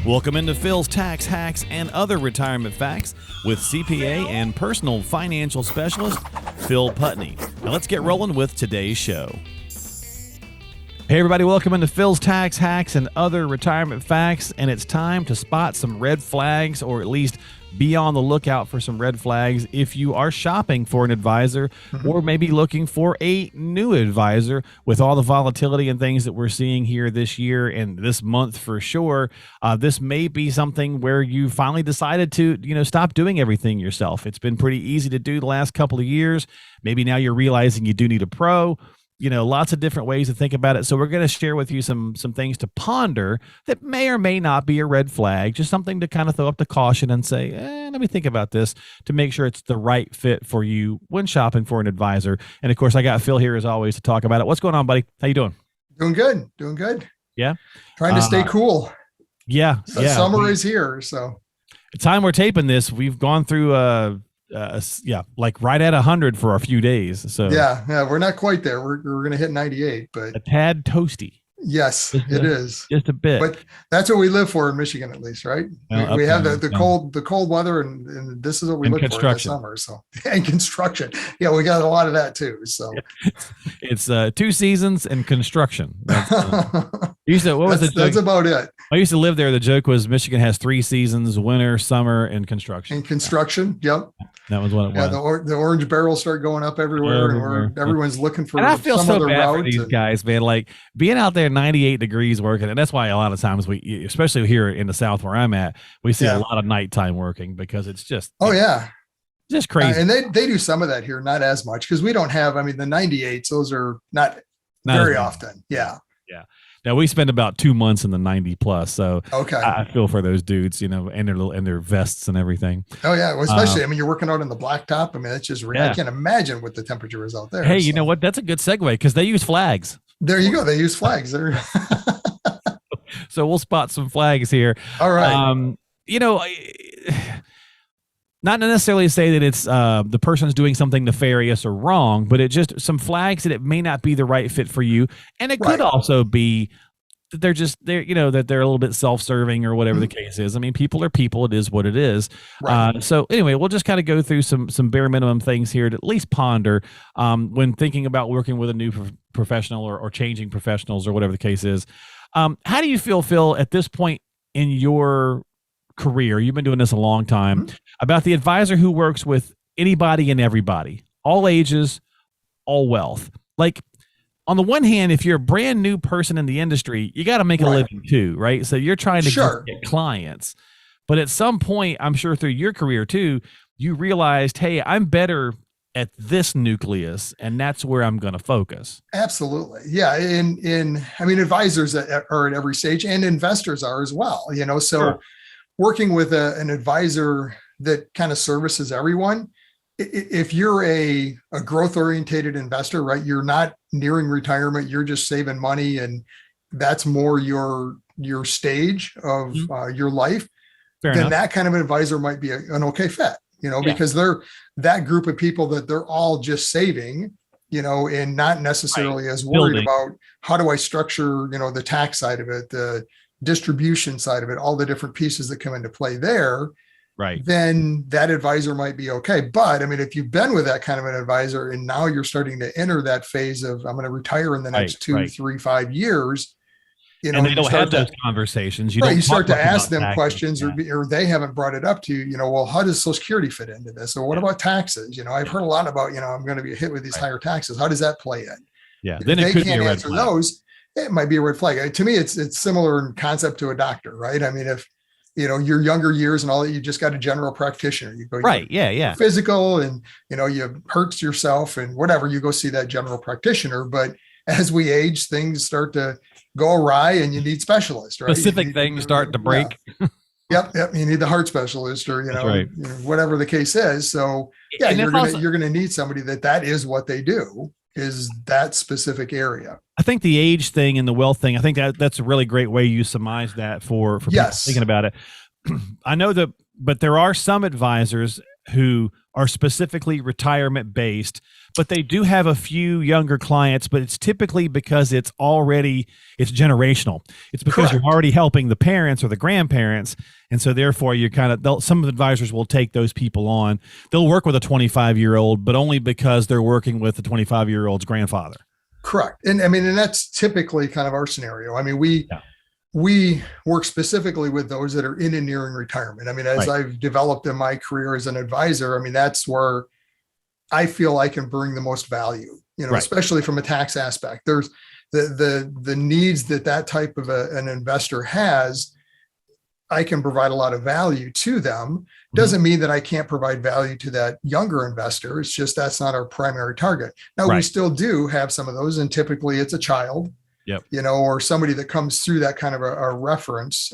Welcome into Phil's Tax Hacks and Other Retirement Facts with CPA and personal financial specialist Phil Putney. Now let's get rolling with today's show. Hey everybody, welcome into Phil's Tax Hacks and Other Retirement Facts, and it's time to spot some red flags, or at least be on the lookout for some red flags if you are shopping for an advisor or maybe looking for a new advisor. With all the volatility and things that we're seeing here this year and this month for sure, this may be something where you finally decided to, stop doing everything yourself. It's been pretty easy to do the last couple of years. Maybe now you're realizing you do need a pro. Lots of different ways to think about it. So we're going to share with you some things to ponder that may or may not be a red flag, just something to kind of throw up the caution and say, let me think about this to make sure it's the right fit for you when shopping for an advisor. And of course, I got Phil here as always to talk about it. What's going on, buddy? How you doing? Doing good. Yeah. Trying to stay cool. Yeah. Summer is here. So the time we're taping this, we've gone through like right at 100 for a few days. So yeah, we're not quite there. We're going to hit 98, but a tad toasty. Yes, it is just a bit, but that's what we live for in Michigan, at least, right? We have the cold weather, and this is what we look for in the summer. So, and construction, yeah, we got a lot of that too. So it's 2 seasons and construction. That's about it. I used to live there. The joke was Michigan has 3 seasons: winter, summer, and construction. Yep. That was what it was. The orange barrels start going up everywhere, and everyone's looking for. And I feel so bad for these route guys, man. Like being out there 98 degrees working, and that's why a lot of times we, especially here in the South where I'm at, we see a lot of nighttime working because it's just just crazy. And they do some of that here, not as much because we don't have. I mean, the 98s; those are not very often. Yeah. Now we spend about 2 months in the 90 plus, so okay. I feel for those dudes, and their vests and everything. Oh yeah, well, especially you're working out on the blacktop. I mean, it's just I can't imagine what the temperature is out there. Hey, you know what? That's a good segue because they use flags. There you go. They use flags there. So we'll spot some flags here. All right. Not necessarily say that it's the person's doing something nefarious or wrong, but it just some flags that it may not be the right fit for you. And it could also be that that they're a little bit self-serving or whatever the case is. I mean, people are people. It is what it is. Right. So anyway, we'll just kind of go through some bare minimum things here to at least ponder when thinking about working with a new professional or changing professionals or whatever the case is. How do you feel, Phil, at this point in your career? You've been doing this a long time. About the advisor who works with anybody and everybody, all ages, all wealth. Like, on the one hand, if you're a brand new person in the industry, you got to make a living too, right? So you're trying to get clients. But at some point, I'm sure through your career too, you realized, hey, I'm better at this nucleus, and that's where I'm going to focus. Absolutely. Yeah. I mean, advisors are at every stage, and investors are as well, so working with an advisor that kind of services everyone. If you're a growth orientated investor, right, you're not nearing retirement, you're just saving money, and that's more your stage of your life, then that kind of advisor might be an okay fit, because they're that group of people that they're all just saving, and not necessarily as worried about how do I structure, the tax side of it, the distribution side of it, all the different pieces that come into play there. Right. Then that advisor might be okay. But I mean, if you've been with that kind of an advisor and now you're starting to enter that phase of I'm going to retire in the next 2, 3, 5 years, and they don't have those conversations. You start to ask them questions, or they haven't brought it up to you. Well, how does Social Security fit into this? Or what about taxes? I've heard a lot about, I'm going to be hit with these higher taxes. How does that play in? Yeah. Then it could be a red flag. Those, it might be a red flag. To me, it's similar in concept to a doctor, right? I mean, if your younger years and all that, you just got a general practitioner. You go physical, and you hurt yourself and whatever. You go see that general practitioner. But as we age, things start to go awry, and you need specialists. Right? Specific things start to break. Yep. You need the heart specialist, or whatever the case is. So you're gonna need somebody that is what they do, is that specific area. I think the age thing and the wealth thing, I think that's a really great way you surmise that for people thinking about it. I know but there are some advisors who are specifically retirement based, but they do have a few younger clients, but it's typically because it's generational. It's because Correct. you're already helping the parents or the grandparents. And so therefore you some advisors will take those people on. They'll work with a 25-year-old, but only because they're working with the 25-year-old's grandfather. Correct. And I mean, and that's typically kind of our scenario. I mean, we work specifically with those that are in and nearing retirement. I mean, as I've developed in my career as an advisor, I mean, that's where I feel I can bring the most value, especially from a tax aspect. There's the needs that type of an investor has. I can provide a lot of value to them. Doesn't mean that I can't provide value to that younger investor. It's just that's not our primary target. Now, we still do have some of those, and typically it's a child, or somebody that comes through that kind of a reference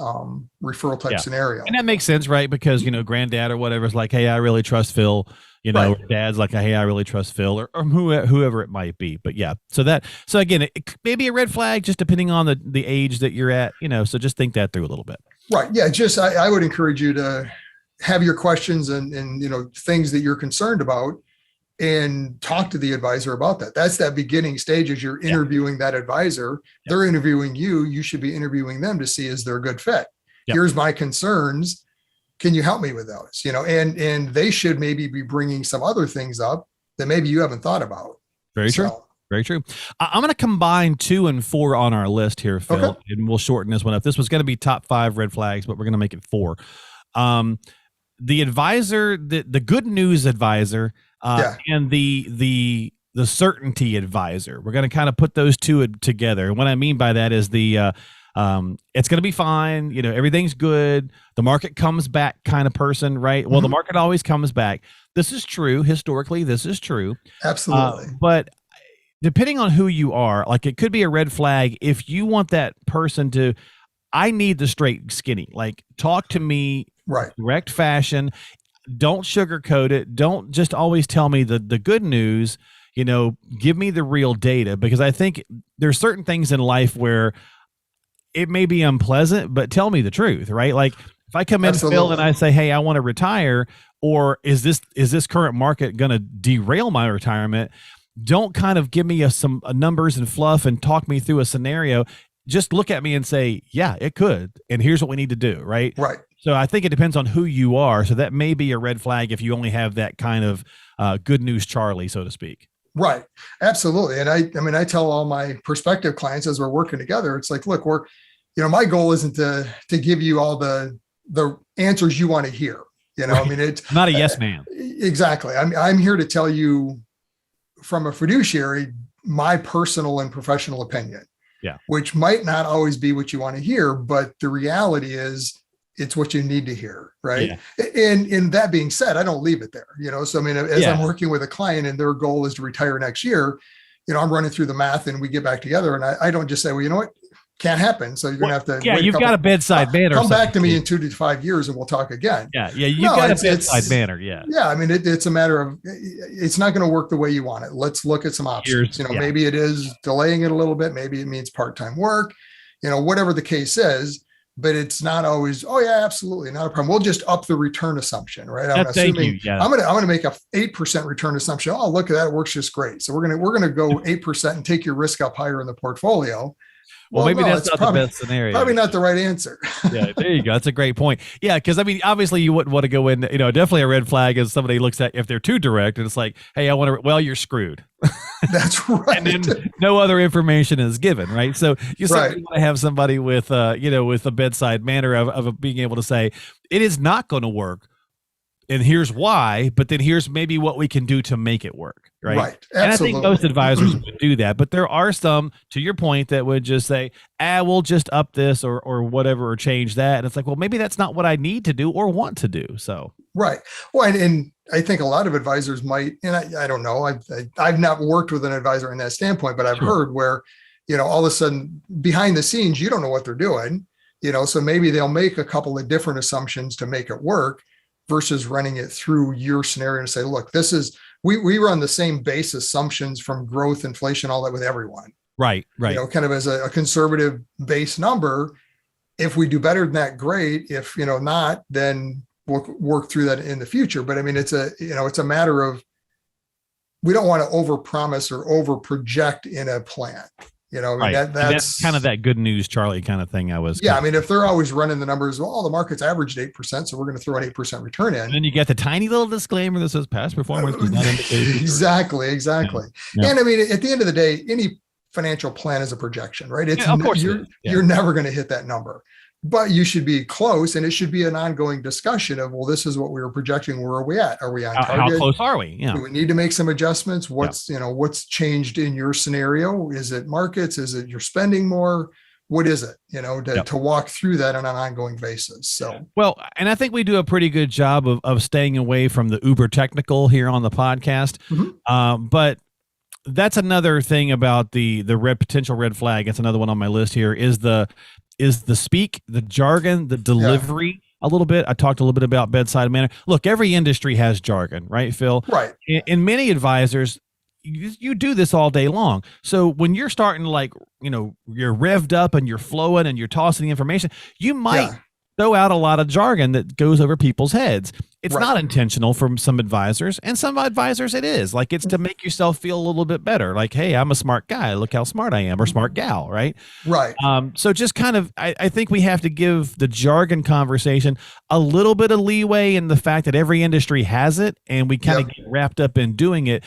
referral type scenario. And that makes sense, right? Because, granddad or whatever is like, hey, I really trust Phil. Or dad's like, hey, I really trust Phil, or whoever it might be. But so again, it may be a red flag just depending on the age that you're at, so just think that through a little bit. Right. Yeah. Just, I would encourage you to have your questions and things that you're concerned about and talk to the advisor about that. That's that beginning stage as you're interviewing that advisor. They're interviewing you. You should be interviewing them to see, is there a good fit? Here's my concerns. Can you help me with those? And they should maybe be bringing some other things up that maybe you haven't thought about. Very true. Very true. I'm going to combine 2 and 4 on our list here, Phil, and we'll shorten this one up. This was going to be top 5 red flags, but we're going to make it 4. The advisor, the good news advisor, and the certainty advisor. We're going to kind of put those two together. And what I mean by that is it's going to be fine. Everything's good. The market comes back kind of person, right? Well, the market always comes back. This is true. Historically, this is true. Absolutely. But depending on who you are, like it could be a red flag if you want that person to, I need the straight skinny, like talk to me direct fashion. Don't sugarcoat it. Don't just always tell me the good news, give me the real data, because I think there's certain things in life where it may be unpleasant, but tell me the truth, right? Like if I come in, Phil, and I say, hey, I want to retire, or is this current market going to derail my retirement? Don't kind of give me some numbers and fluff and talk me through a scenario. Just look at me and say, yeah, it could. And here's what we need to do. Right. Right. So I think it depends on who you are. So that may be a red flag if you only have that kind of good news Charlie, so to speak. Right. Absolutely. And I mean, I tell all my prospective clients as we're working together, it's like, look, my goal isn't to give you all the answers you want to hear. I mean, it's not a yes man. Exactly. I'm here to tell you from a fiduciary, my personal and professional opinion, which might not always be what you want to hear, but the reality is it's what you need to hear. Right. Yeah. And that being said, I don't leave it there, so I mean, as I'm working with a client and their goal is to retire next year, I'm running through the math and we get back together and I don't just say, well, you know what? Can't happen. So you're going to have to. Yeah, you've got a bedside manner. Come back to me in 2 to 5 years and we'll talk again. Yeah, you've got a bedside manner. Yeah. Yeah, I mean, it's a matter of, it's not going to work the way you want it. Let's look at some options. Maybe it is delaying it a little bit. Maybe it means part-time work, whatever the case is. But it's not always, oh yeah, absolutely not a problem. We'll just up the return assumption, right? I'm assuming I'm gonna make a 8% return assumption. Oh, look at that, it works just great. So we're gonna go 8% and take your risk up higher in the portfolio. Well, maybe that's not the best scenario. Probably not the right answer. Yeah, there you go. That's a great point. Yeah, because I mean, obviously, you wouldn't want to go in. Definitely a red flag is somebody looks at if they're too direct and it's like, hey, I want to. Well, you're screwed. That's right. And then no other information is given, right? So you certainly want to have somebody with, with a bedside manner of being able to say it is not going to work. And here's why, but then here's maybe what we can do to make it work. Right. Right. Absolutely. And I think most advisors would do that, but there are some, to your point, that would just say, we'll just up this or whatever, or change that. And it's like, well, maybe that's not what I need to do or want to do. So. Right. Well, and I think a lot of advisors might, and I don't know, I've not worked with an advisor in that standpoint, but I've heard where, all of a sudden behind the scenes, you don't know what they're doing, so maybe they'll make a couple of different assumptions to make it work versus running it through your scenario and say, look, this is, we run the same base assumptions from growth, inflation, all that with everyone. Right. Kind of as a conservative base number. If we do better than that, great. If, not, then we'll work through that in the future. But I mean, it's a matter of we don't want to over promise or over project in a plan. You know, I mean, that's kind of that good news, Charlie kind of thing. I mean, if they're always running the numbers, well, the market's averaged 8%, so we're going to throw an 8% return in. And then you get the tiny little disclaimer that says past performance does not indicate. Exactly. Yeah. And I mean, at the end of the day, any financial plan is a projection, right? It's of course you're never going to hit that number, but you should be close, and it should be an ongoing discussion of, well, this is what we were projecting. Where are we at? Are we on target? How close are we? Yeah. Do we need to make some adjustments? What's changed in your scenario? Is it markets? Is it you're spending more? What is it? To walk through that on an ongoing basis. So, well, and I think we do a pretty good job of staying away from the uber technical here on the podcast. Mm-hmm. But that's another thing about the potential red flag. It's another one on my list here is the speak, the jargon, the delivery a little bit. I talked a little bit about bedside manner. Look, every industry has jargon, right, Phil? Right. And many advisors, you do this all day long. So when you're starting you're revved up and you're flowing and you're tossing the information, you might throw out a lot of jargon that goes over people's heads. It's not intentional from some advisors, and some advisors it is. Like, it's to make yourself feel a little bit better. Like, hey, I'm a smart guy. Look how smart I am, or smart gal, right? Right. So just kind of, I think we have to give the jargon conversation a little bit of leeway in the fact that every industry has it, and we kind of get wrapped up in doing it.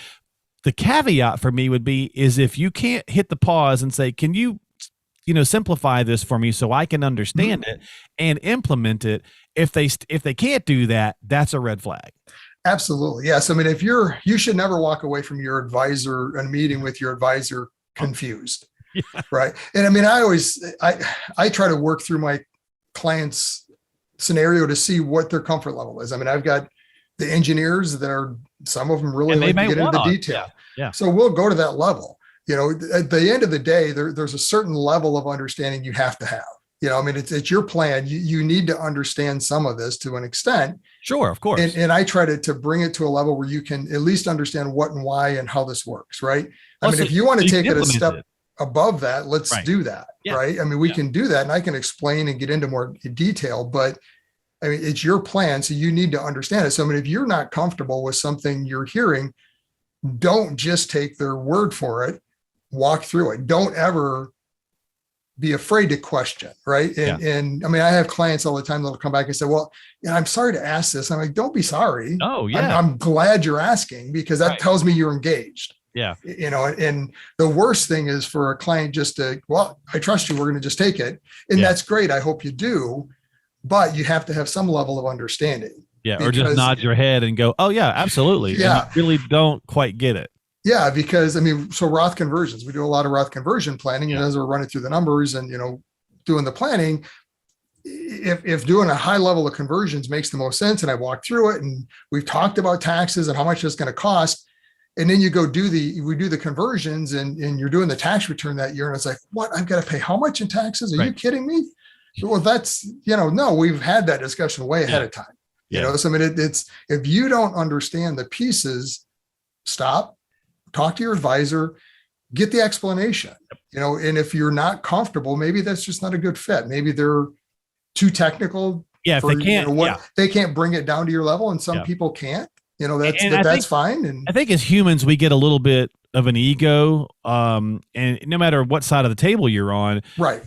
The caveat for me would be is if you can't hit the pause and say, can you simplify this for me so I can understand it and implement it. If they can't do that, that's a red flag. Absolutely. Yes. I mean, you should never walk away from your advisor and meeting with your advisor confused. Right. And I mean, I try to work through my clients' scenario to see what their comfort level is. I mean, I've got the engineers that are, some of them really like to get into the detail. Yeah. So we'll go to that level. At the end of the day, there's a certain level of understanding you have to have. I mean, it's your plan. You need to understand some of this to an extent. Sure, of course. And I try to bring it to a level where you can at least understand what and why and how this works, right? I mean, if you want to take it a step above that, let's do that, right? I mean, we can do that, and I can explain and get into more detail, but I mean, it's your plan, so you need to understand it. So, I mean, if you're not comfortable with something you're hearing, don't just take their word for it. Walk through it. Don't ever be afraid to question, right? And I mean, I have clients all the time that'll come back and say, well, I'm sorry to ask this. I'm like, don't be sorry. Oh, yeah. I'm glad you're asking, because that tells me you're engaged. Yeah. And the worst thing is for a client just to, well, I trust you. We're going to just take it. And that's great. I hope you do. But you have to have some level of understanding. Yeah. Or just nod your head and go, oh, yeah, absolutely. Yeah. And you really don't quite get it. Yeah, because I mean, so Roth conversions, we do a lot of Roth conversion planning, and as we're running through the numbers and, doing the planning, if doing a high level of conversions makes the most sense, and I walk through it and we've talked about taxes and how much it's going to cost, and then you go we do the conversions and you're doing the tax return that year, and it's like, what, I've got to pay how much in taxes? Are you kidding me? Well, that's, no, we've had that discussion way ahead of time. So I mean, it's, if you don't understand the pieces, stop. Talk to your advisor, get the explanation, and if you're not comfortable, maybe that's just not a good fit. Maybe they're too technical. Yeah. If they can't, they can't bring it down to your level, and some people can't, that's fine. And I think as humans, we get a little bit of an ego. And no matter what side of the table you're on, I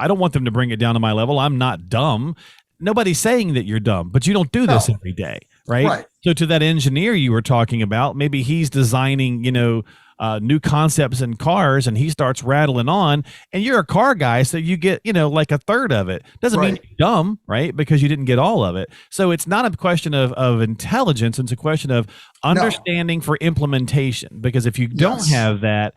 don't want them to bring it down to my level. I'm not dumb. Nobody's saying that you're dumb, but you don't do this every day. Right. So to that engineer you were talking about, maybe he's designing, new concepts in cars, and he starts rattling on, and you're a car guy. So you get, like a third of it. Doesn't mean you're dumb, right? Because you didn't get all of it. So it's not a question of intelligence. It's a question of understanding for implementation, because if you don't have that,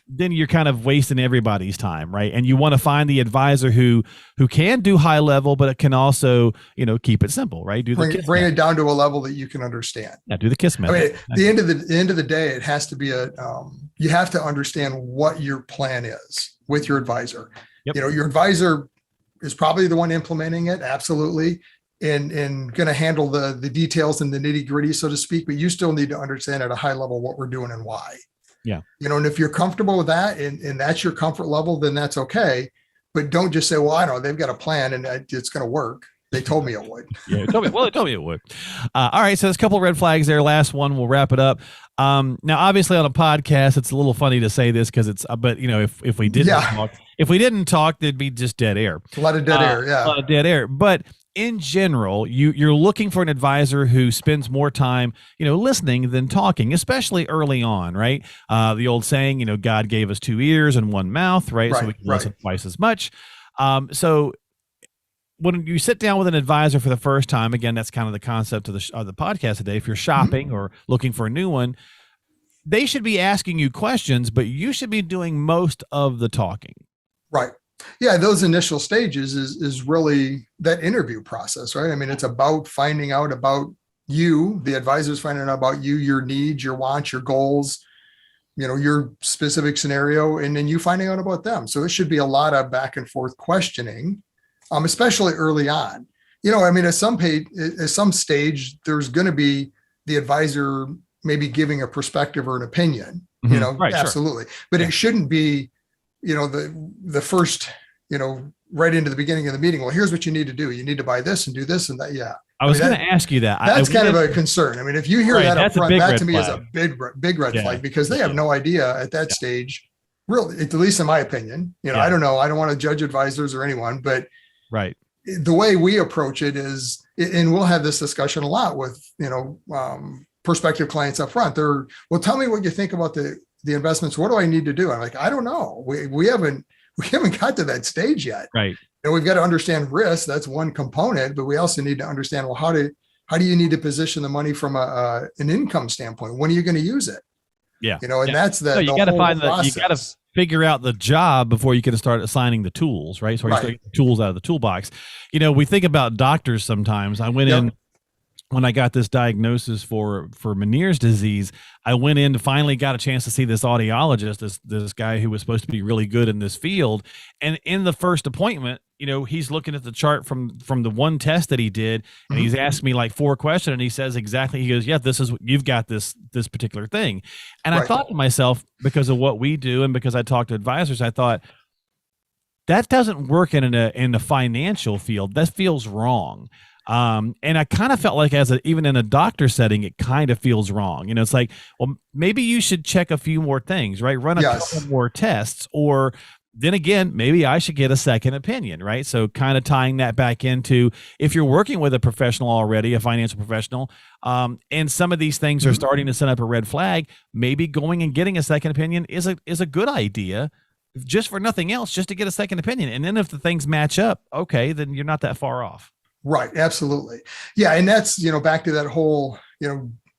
then you're kind of wasting everybody's time, right? And you want to find the advisor who can do high level, but it can also, keep it simple, right? Bring it down to a level that you can understand. Yeah, do the KISS method. I mean, the end of the day, it has to be you have to understand what your plan is with your advisor. Yep. Your advisor is probably the one implementing it, absolutely, and going to handle the details and the nitty gritty, so to speak. But you still need to understand at a high level what we're doing and why. Yeah. And if you're comfortable with that and that's your comfort level, then that's okay. But don't just say, well, I know they've got a plan and it's going to work. They told me it would. Yeah, it told me it would. All right, so there's a couple of red flags there. Last one, we'll wrap it up. Now, obviously, on a podcast, it's a little funny to say this because but if we didn't talk, there'd be just dead air. A lot of dead air, yeah. A lot of dead air. But in general, you're looking for an advisor who spends more time, listening than talking, especially early on, right? The old saying, God gave us 2 ears and 1 mouth, right? So we can listen twice as much. So when you sit down with an advisor for the first time, again, that's kind of the concept of the podcast today. If you're shopping or looking for a new one, they should be asking you questions, but you should be doing most of the talking. Right. Yeah. Those initial stages is really that interview process, right? I mean, it's about finding out about you, the advisor's finding out about you, your needs, your wants, your goals, your specific scenario, and then you finding out about them. So it should be a lot of back and forth questioning. Especially early on, at some stage, there's going to be the advisor maybe giving a perspective or an opinion, Right, absolutely. Sure. But it shouldn't be, the first, right into the beginning of the meeting. Well, here's what you need to do. You need to buy this and do this and that. Yeah. I was going to ask you that. That's kind of a concern. I mean, if you hear that up front, that to me is a big red flag because they have no idea at that stage, really, at least in my opinion, I don't know. I don't want to judge advisors or anyone, but right. The way we approach it is, and we'll have this discussion a lot with, prospective clients up front. Well, tell me what you think about the investments. What do I need to do? I'm like, I don't know. We haven't got to that stage yet. Right. We've got to understand risk. That's one component, but we also need to understand, well, how do you need to position the money from an income standpoint? When are you going to use it? Yeah. And that's that. So you got to find you got to figure out the job before you can start assigning the tools, right? So you start getting the tools out of the toolbox. We think about doctors sometimes. I went in when I got this diagnosis for Meniere's disease. I went in to finally got a chance to see this audiologist, this guy who was supposed to be really good in this field. And in the first appointment, he's looking at the chart from the one test that he did, and he's asked me like 4 questions, and he says exactly, he goes, yeah, you've got this particular thing. And I thought to myself, because of what we do and because I talk to advisors, I thought that doesn't work in a financial field. That feels wrong. And I kind of felt like even in a doctor setting, it kind of feels wrong. It's like, well, maybe you should check a few more things, right? Run a couple more tests, or then again, maybe I should get a second opinion, right? So kind of tying that back into, if you're working with a professional already, a financial professional, and some of these things are starting to set up a red flag, maybe going and getting a second opinion is a good idea, just for nothing else, just to get a second opinion. And then if the things match up, okay, then you're not that far off. Right. Absolutely. Yeah. And that's, back to that whole,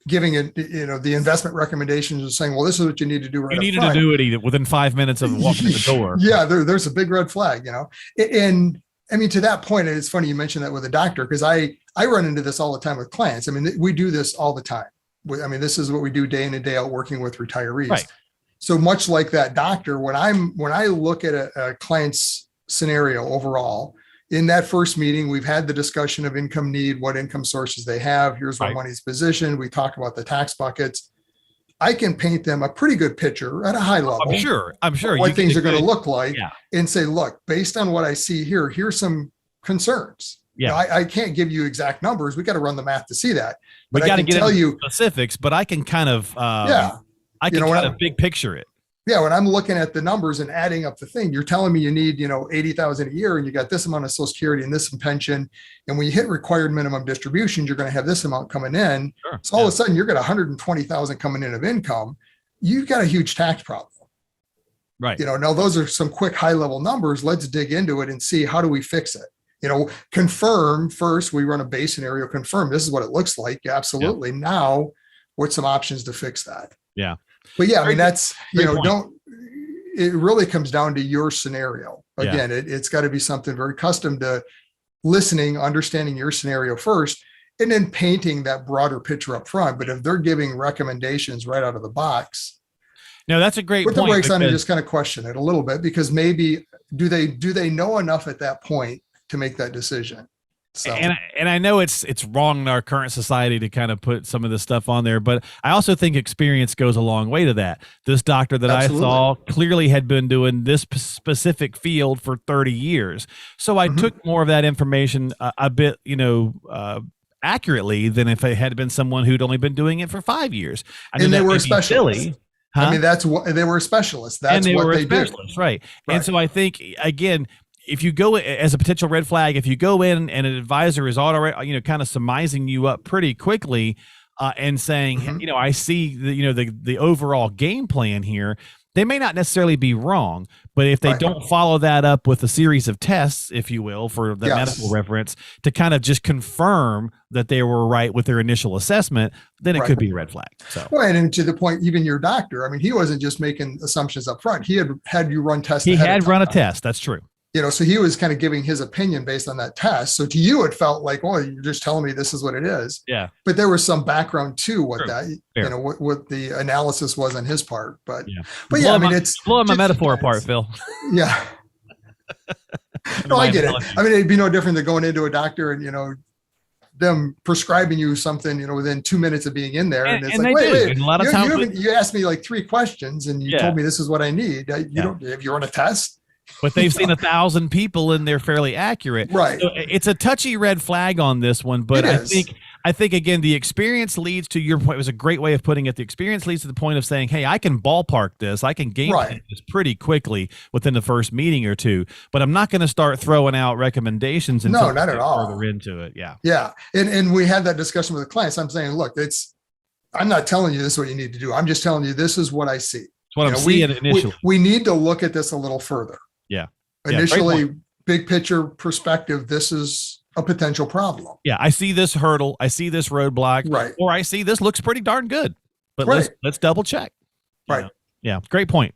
giving it, the investment recommendations and saying, well, this is what you need to do right. You needed to do it within 5 minutes of walking in the door. Yeah. There's a big red flag, and I mean, to that point, it's funny you mentioned that with a doctor, because I run into this all the time with clients. I mean, we do this all the time. This is what we do day in and day out, working with retirees. Right. So much like that doctor, when I look at a client's scenario overall, in that first meeting, we've had the discussion of income need, what income sources they have. Here's where money's positioned. We talk about the tax buckets. I can paint them a pretty good picture at a high level. I'm sure what things are going to look like, and say, look, based on what I see here, here's some concerns. Yeah. I can't give you exact numbers. We got to run the math to see that. But I can tell you specifics, but I can kind of, I can kind of big picture it. Yeah, when I'm looking at the numbers and adding up the thing, you're telling me you need, $80,000 a year, and you got this amount of Social Security and this in pension. And when you hit required minimum distributions, you're going to have this amount coming in. Sure. So all of a sudden, you're got 120,000 coming in of income. You've got a huge tax problem. Right. Now those are some quick high level numbers. Let's dig into it and see, how do we fix it? Confirm first. We run a base scenario. Confirm this is what it looks like. Absolutely. Yeah. Now, what's some options to fix that? Yeah. But yeah, that's, it really comes down to your scenario. Again, it's got to be something very custom to listening, understanding your scenario first, and then painting that broader picture up front. But if they're giving recommendations right out of the box, no, that's a great point. Put the brakes on and just kind of question it a little bit, because maybe do they know enough at that point to make that decision? So, and I know it's wrong in our current society to kind of put some of this stuff on there, but I also think experience goes a long way to that. This doctor that Absolutely. I saw clearly had been doing this specific field for 30 years. So I took more of that information a bit, accurately than if it had been someone who'd only been doing it for 5 years. I and know they that were may a be specialist. silly, huh? I mean, that's what they were a specialist. That's what they do. Right. And so I think, again, if you go as a potential red flag, if you go in and an advisor is already, kind of surmising you up pretty quickly and saying, I see the overall game plan here, they may not necessarily be wrong, but if they don't follow that up with a series of tests, if you will, for the medical reference to kind of just confirm that they were right with their initial assessment, then it could be a red flag. So, right. And to the point, even your doctor, I mean, he wasn't just making assumptions up front. He had you run tests. He had run a test. That's true. So he was kind of giving his opinion based on that test. So to you, it felt like, well, you're just telling me this is what it is. Yeah. But there was some background to what True. that, Fair. what the analysis was on his part. But yeah, I mean, it's blowing my metaphor apart, Phil. Yeah. No, I get it. I mean, it'd be no different than going into a doctor and, them prescribing you something, within 2 minutes of being in there. And it's like, wait, a lot of times you asked me like 3 questions and you told me this is what I need. Have you run a test? But they've seen 1,000 people and they're fairly accurate. Right. So it's a touchy red flag on this one, but I think again, the experience leads to your point. It was a great way of putting it. The experience leads to the point of saying, hey, I can ballpark this. I can game plan this pretty quickly within the first meeting or two, but I'm not going to start throwing out recommendations until not at all. further into it. Yeah. Yeah. And we had that discussion with the clients. I'm saying, look, I'm not telling you this is what you need to do. I'm just telling you, this is what I see. It's what I'm seeing initially. We need to look at this a little further. Yeah. Initially, big picture perspective, this is a potential problem. Yeah. I see this hurdle. I see this roadblock. Right. Or I see this looks pretty darn good. But let's double check. Right. Yeah. Great point.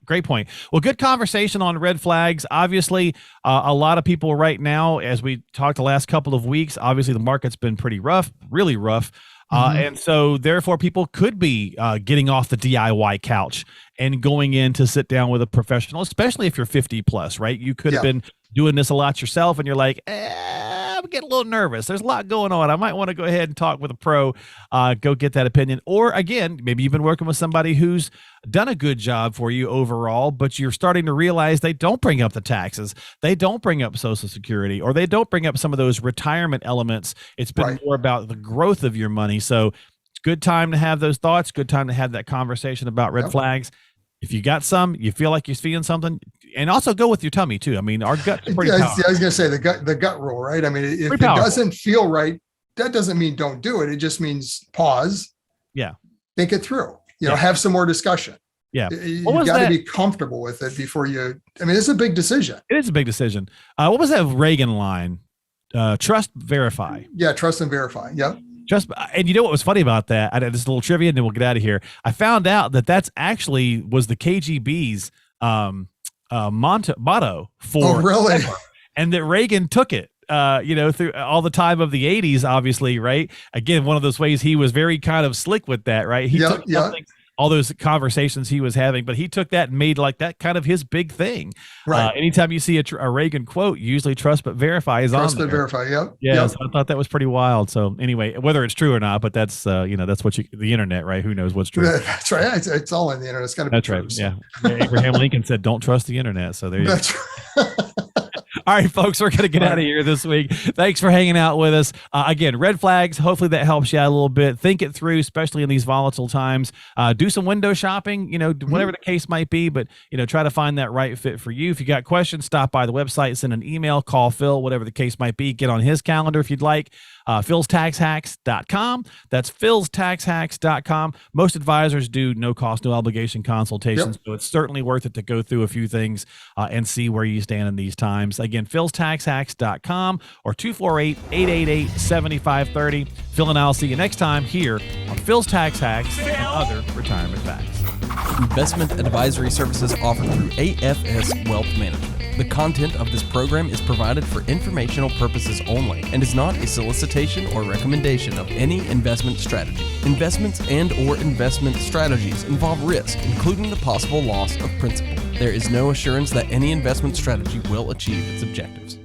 Well, good conversation on red flags. Obviously, a lot of people right now, as we talked the last couple of weeks, obviously the market's been pretty rough, really rough. And so therefore people could be getting off the DIY couch and going in to sit down with a professional, especially if you're 50 plus, right? You could have been doing this a lot yourself and you're like, I'm getting a little nervous. There's a lot going on. I might want to go ahead and talk with a pro, go get that opinion. Or again, maybe you've been working with somebody who's done a good job for you overall, but you're starting to realize they don't bring up the taxes. They don't bring up Social Security, or they don't bring up some of those retirement elements. It's been more about the growth of your money. So it's a good time to have those thoughts, good time to have that conversation about red flags. If you got some, you feel like you're feeling something, and also go with your tummy too. I mean, our gut's pretty powerful. I was going to say the gut rule, right? I mean, if it doesn't feel right, that doesn't mean don't do it. It just means pause. Yeah. Think it through, have some more discussion. Yeah. You got to be comfortable with it before it's a big decision. It is a big decision. What was that Reagan line? Trust, verify. Yeah. Trust and verify. Yep. And you know what was funny about that? This is a little trivia, and then we'll get out of here. I found out that's actually was the KGB's motto for. Oh, really? And that Reagan took it. Through all the time of the 80s, obviously, right? Again, one of those ways he was very kind of slick with that, right? He took all those conversations he was having, but he took that and made like that kind of his big thing. Right. Anytime you see a Reagan quote, usually trust but verify is on there. Trust but verify. Yep. Yeah. Yep. So I thought that was pretty wild. So anyway, whether it's true or not, but that's that's what the internet, right? Who knows what's true? That's right. It's all on the internet. It's got to be that's true. Right. So. Yeah. Abraham Lincoln said, "Don't trust the internet." So there you go. Right. All right, folks, we're going to get out of here this week. Thanks for hanging out with us. Again, red flags. Hopefully that helps you out a little bit. Think it through, especially in these volatile times. Do some window shopping, whatever the case might be, but, try to find that right fit for you. If you got questions, stop by the website, send an email, call Phil, whatever the case might be. Get on his calendar if you'd like. philstaxhacks.com. That's philstaxhacks.com. Most advisors do no cost, no obligation consultations, so it's certainly worth it to go through a few things and see where you stand in these times. Again, philstaxhacks.com or 248-888-7530. Phil and I'll see you next time here on Phil's Tax Hacks and Other Retirement Facts. Investment advisory services offered through AFS Wealth Management. The content of this program is provided for informational purposes only and is not a solicitation or recommendation of any investment strategy. Investments and/or investment strategies involve risk, including the possible loss of principal. There is no assurance that any investment strategy will achieve its objectives.